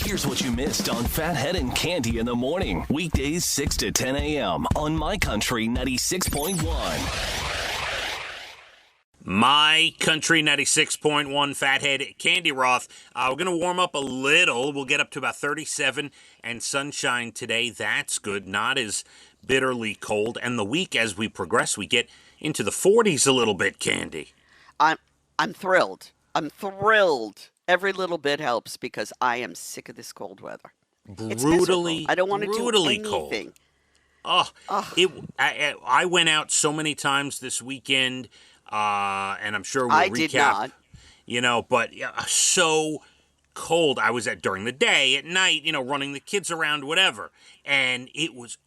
Here's what you missed on Phathead and Cande in the morning. Weekdays 6 to 10 a.m. on My Country 96.1. My Country 96.1 Phathead Cande Roth. We're going to warm up a little. We'll get up to about 37 and sunshine today. That's good. Not as bitterly cold. And the week as we progress, we get into the 40s a little bit, Cande. I'm thrilled. I'm thrilled. Every little bit helps because I am sick of this cold weather. Brutally, I don't want to do anything. Cold. I went out so many times this weekend. And I'm sure we'll recap. Did not. But so cold. I was during the day, at night, running the kids around, whatever. And it was,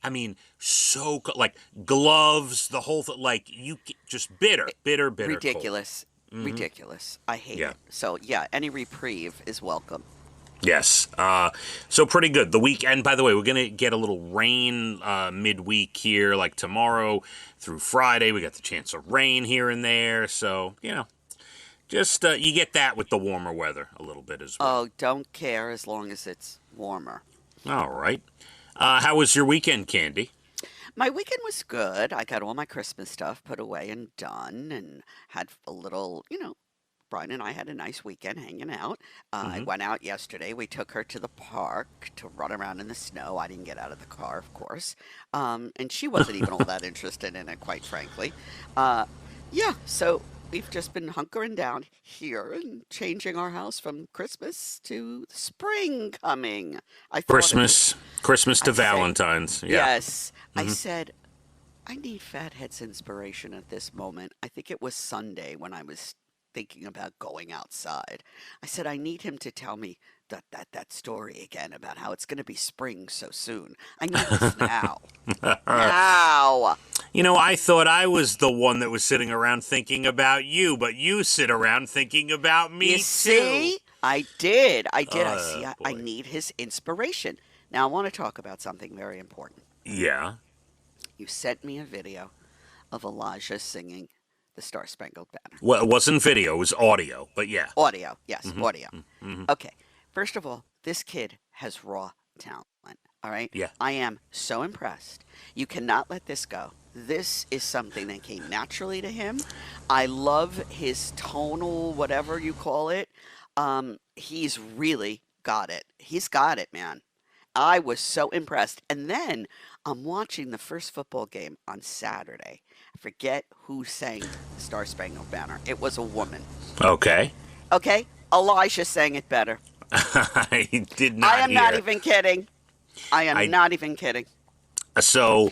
so cold. Like gloves, the whole thing, just bitter. Ridiculous. Cold. Ridiculous. I hate it. So, any reprieve is welcome. Yes. So pretty good. The weekend, by the way, we're going to get a little rain midweek here, like tomorrow through Friday. We got the chance of rain here and there. So, just you get that with the warmer weather a little bit as well. Oh, don't care as long as it's warmer. All right. How was your weekend, Cande? My weekend was good. I got all my Christmas stuff put away and done and had a little, Brian and I had a nice weekend hanging out. I went out yesterday. We took her to the park to run around in the snow. I didn't get out of the car, of course. And she wasn't even all that interested in it, quite frankly. So we've just been hunkering down here and changing our house from Christmas to spring coming. Christmas to Valentine's. Yes. I said, I need Fathead's inspiration at this moment. I think it was Sunday when I was thinking about going outside. I said, I need him to tell me that story again about how it's going to be spring so soon. I need this now. Now. I thought I was the one that was sitting around thinking about you, but you sit around thinking about me, you see? too. I did. I need his inspiration. Now, I want to talk about something very important. Yeah. You sent me a video of Elijah singing the Star Spangled Banner. Well, it wasn't video, it was audio, but yeah. Audio, yes, audio. Okay, first of all, this kid has raw talent, all right? Yeah. I am so impressed. You cannot let this go. This is something that came naturally to him. I love his tonal, whatever you call it. He's really got it. He's got it, man. I was so impressed. And then I'm watching the first football game on Saturday. I forget who sang the Star Spangled Banner. It was a woman. Okay. Okay? Elijah sang it better. I did not I am not even kidding. I am not even kidding. So...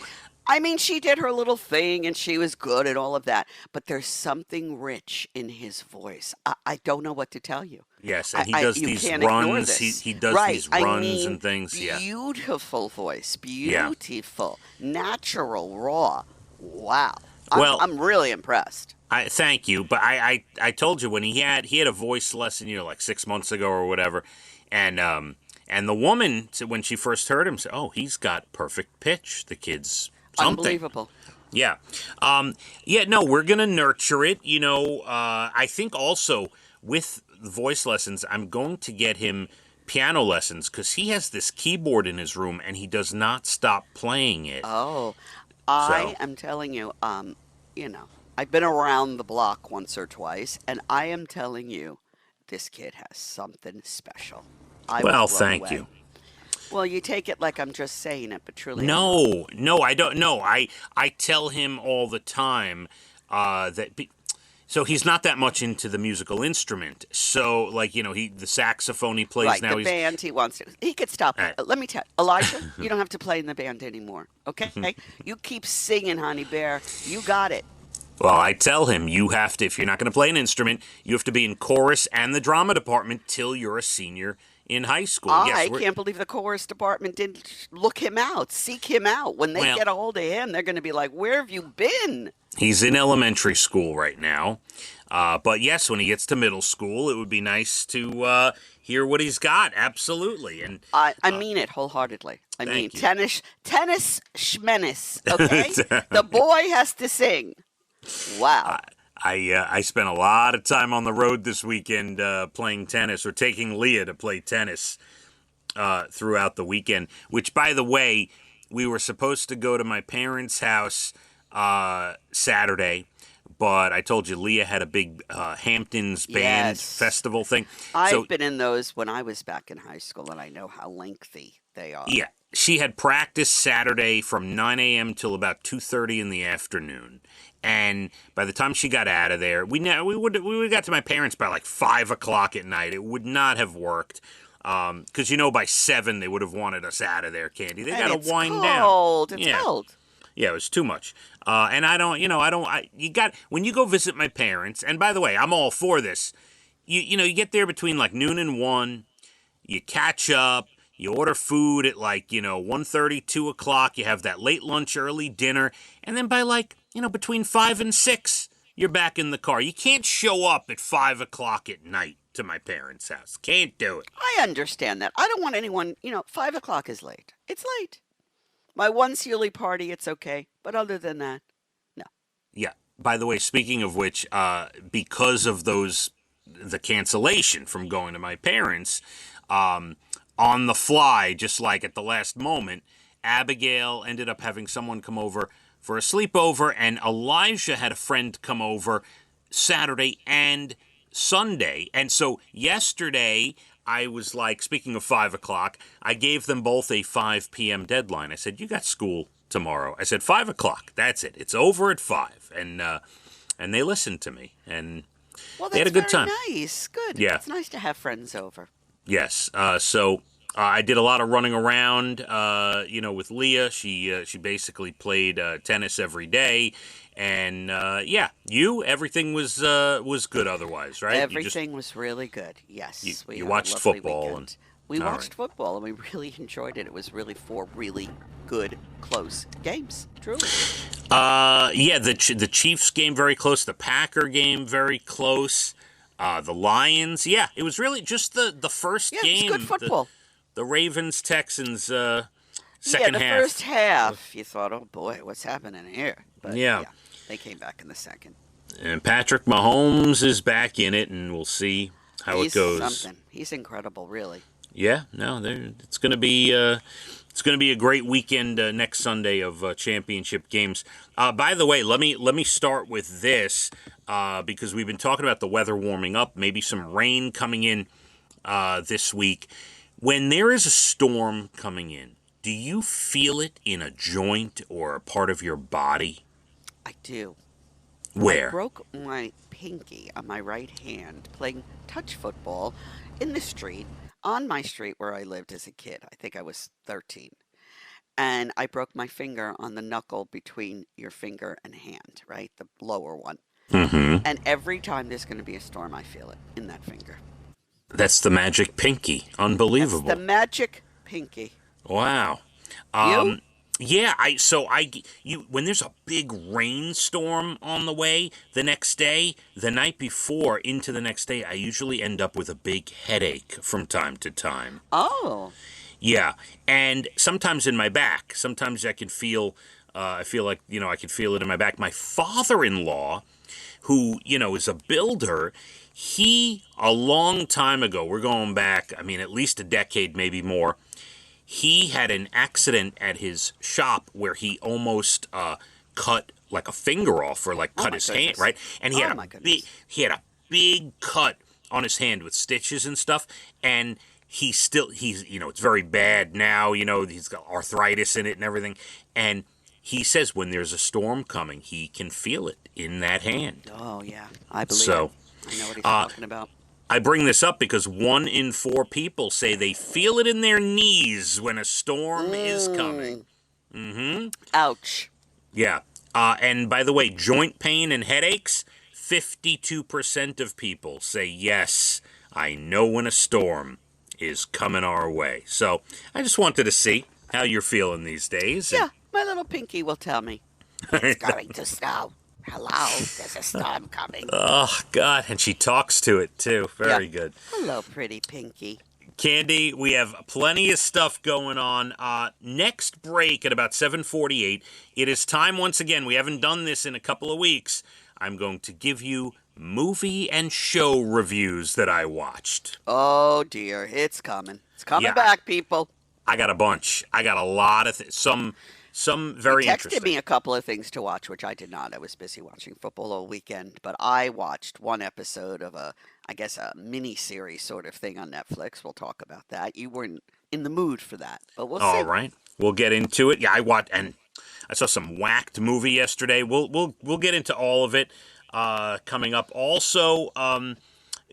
she did her little thing, and she was good at all of that. But there's something rich in his voice. I don't know what to tell you. Yes, and he does these runs. He does these runs and things. Beautiful voice. Beautiful. Natural, raw. Wow. I'm really impressed. Thank you. But I told you when he had a voice lesson, like 6 months ago or whatever, and the woman, when she first heard him, said, "Oh, he's got perfect pitch. The kid's something." Unbelievable. Yeah. We're going to nurture it. I think also with the voice lessons, I'm going to get him piano lessons because he has this keyboard in his room and he does not stop playing it. Oh, I am telling you, I've been around the block once or twice, and I am telling you, this kid has something special. Thank you. Well, you take it like I'm just saying it, but truly... No, I don't know. I tell him all the time that... So he's not that much into the musical instrument. So, the saxophone he plays now. Right, the band he wants to... He could stop. Right. Let me tell you, Elijah, you don't have to play in the band anymore, okay? You keep singing, honey bear. You got it. Well, I tell him, you have to, if you're not going to play an instrument, you have to be in chorus and the drama department till you're a senior in high school. I can't believe the chorus department didn't seek him out. When they get a hold of him, they're going to be like, where have you been? He's in elementary school right now. But yes, when he gets to middle school, it would be nice to hear what he's got. Absolutely. And I mean it wholeheartedly. Tennis schmenis, okay? The boy has to sing. Wow. I spent a lot of time on the road this weekend playing tennis, or taking Leah to play tennis. throughout the weekend, which, by the way, we were supposed to go to my parents' house Saturday, but I told you Leah had a big Hamptons band Yes. festival thing. I've been in those when I was back in high school, and I know how lengthy they are. Yeah, she had practice Saturday from 9 a.m. till about 2:30 in the afternoon. And by the time she got out of there, we would have got to my parents by like 5 o'clock at night. It would not have worked. Because, by 7, they would have wanted us out of there, Candy. They got to wind down. It's cold. Yeah, it was too much. And when you go visit my parents, and by the way, I'm all for this. You get there between like noon and 1, you catch up, you order food at like, 1:30, 2 o'clock, you have that late lunch, early dinner, and then by like, between 5 and 6, you're back in the car. You can't show up at 5 o'clock at night to my parents' house. Can't do it. I understand that. I don't want anyone, 5 o'clock is late. It's late. My one Sealy party, it's okay. But other than that, no. Yeah. By the way, speaking of which, because of the cancellation from going to my parents, on the fly, just like at the last moment, Abigail ended up having someone come over for a sleepover, and Elijah had a friend come over Saturday and Sunday. And so yesterday, I was like, speaking of 5 o'clock, I gave them both a 5 p.m. deadline. I said, you got school tomorrow. I said, 5 o'clock. That's it. It's over at 5. And they listened to me. And they had a good time. Nice. Good. Yeah. It's nice to have friends over. Yes. So I did a lot of running around, with Leah. She basically played tennis every day. And, everything was good otherwise, right? Everything was really good. Yes. You watched football. We watched football, and we really enjoyed it. It was really 4 really good, close games. Truly. The Chiefs game very close. The Packer game very close. The Lions. Yeah, it was really just the first game. Yeah, it was good football. The Ravens-Texans second half. Yeah, the first half. You thought, oh, boy, what's happening here? But, yeah, they came back in the second. And Patrick Mahomes is back in it, and we'll see how it goes. He's something. He's incredible, really. Yeah, no, it's going to be a great weekend next Sunday of championship games. By the way, let me start with this because we've been talking about the weather warming up, maybe some rain coming in this week. When there is a storm coming in, do you feel it in a joint or a part of your body? I do. Where? I broke my pinky on my right hand playing touch football in the street, on my street where I lived as a kid. I think I was 13. And I broke my finger on the knuckle between your finger and hand, right? The lower one. Mm-hmm. And every time there's going to be a storm, I feel it in that finger. That's the magic pinky. Unbelievable. That's the magic pinky. Wow. You? Yeah, when there's a big rainstorm on the way the next day, the night before into the next day, I usually end up with a big headache from time to time. Oh. Yeah, and sometimes in my back. Sometimes I can feel, I feel like, I can feel it in my back. My father-in-law, who, is a builder, he, a long time ago, we're going back, at least a decade, maybe more, he had an accident at his shop where he almost cut like a finger off or like cut his hand, right? And he had a big cut on his hand with stitches and stuff. And he's it's very bad now. He's got arthritis in it and everything. And he says when there's a storm coming, he can feel it in that hand. Oh, yeah. I believe so, it. I know what he's talking about. I bring this up because 1 in 4 people say they feel it in their knees when a storm is coming. Mm-hmm. Ouch. Yeah. And by the way, joint pain and headaches, 52% of people say, yes, I know when a storm is coming our way. So I just wanted to see how you're feeling these days. Yeah, my little pinky will tell me. It's going to snow. Hello, there's a storm coming. Oh, God, and she talks to it, too. Very good. Hello, pretty pinky. Candy, we have plenty of stuff going on. Next break at about 7:48, it is time once again. We haven't done this in a couple of weeks. I'm going to give you movie and show reviews that I watched. Oh dear, it's coming. It's coming Yeah. back, people. I got a bunch. I got a lot of some very You texted interesting. me a couple of things to watch, which I did not. I was busy watching football all weekend, but I watched one episode of I guess a mini series sort of thing on Netflix. We'll talk about that. You weren't in the mood for that, but we'll see. All right, we'll get into it. Yeah, I watched, and I saw some whacked movie yesterday. We'll get into all of it coming up. Also,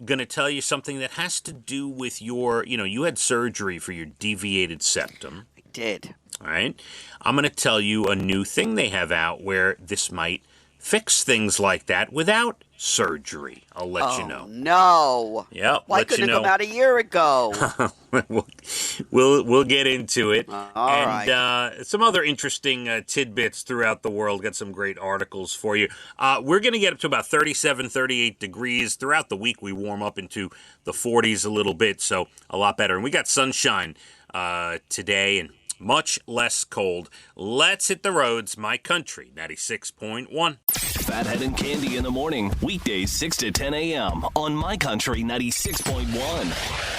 going to tell you something that has to do with your, you had surgery for your deviated septum. I did. All right. I'm going to tell you a new thing they have out where this might fix things like that without surgery. I'll let you know. No. Yeah. Why let couldn't you it come know. out a year ago? we'll get into it. All and right. Some other interesting tidbits throughout the world. Got some great articles for you. We're going to get up to about 37, 38 degrees. Throughout the week, we warm up into the 40s a little bit, so a lot better. And we got sunshine today and much less cold. Let's hit the roads. My Country, 96.1. Phathead and Cande in the morning. Weekdays 6 to 10 a.m. on My Country 96.1.